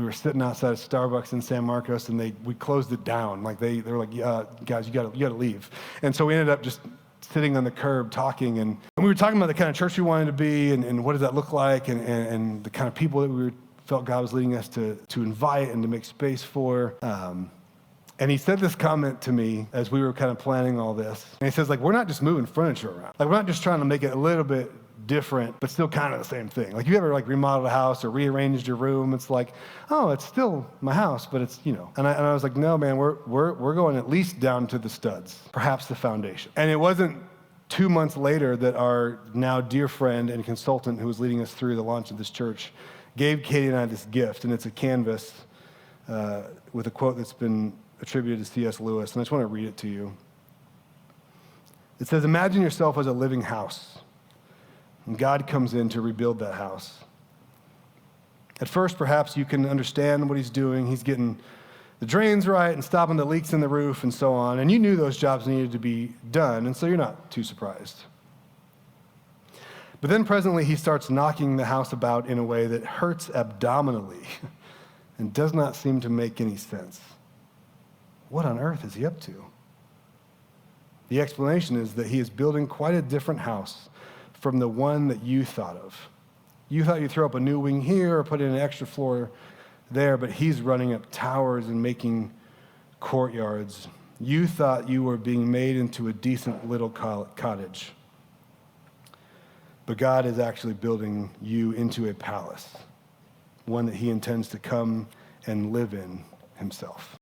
we were sitting outside of Starbucks in San Marcos, and we closed it down. Like they were like, guys, you gotta leave. And so we ended up just sitting on the curb talking, and we were talking about the kind of church we wanted to be, and what does that look like, and the kind of people that we felt God was leading us to invite and to make space for. And he said this comment to me as we were kind of planning all this. And he says, like, we're not just moving furniture around. Like, we're not just trying to make it a little bit different, but still kind of the same thing. Like, you ever like remodeled a house or rearranged your room? It's like, oh, it's still my house, but it's, And I was like, no, man, we're going at least down to the studs, perhaps the foundation. And it wasn't 2 months later that our now dear friend and consultant who was leading us through the launch of this church gave Katie and I this gift, and it's a canvas with a quote that's been attributed to C.S. Lewis, and I just want to read it to you. It says, imagine yourself as a living house, and God comes in to rebuild that house. At first, perhaps you can understand what he's doing. He's getting the drains right and stopping the leaks in the roof and so on, and you knew those jobs needed to be done, and so you're not too surprised. But then presently, he starts knocking the house about in a way that hurts abdominally and does not seem to make any sense. What on earth is he up to? The explanation is that he is building quite a different house from the one that you thought of. You thought you'd throw up a new wing here or put in an extra floor there, but he's running up towers and making courtyards. You thought you were being made into a decent little cottage. But God is actually building you into a palace, one that he intends to come and live in himself.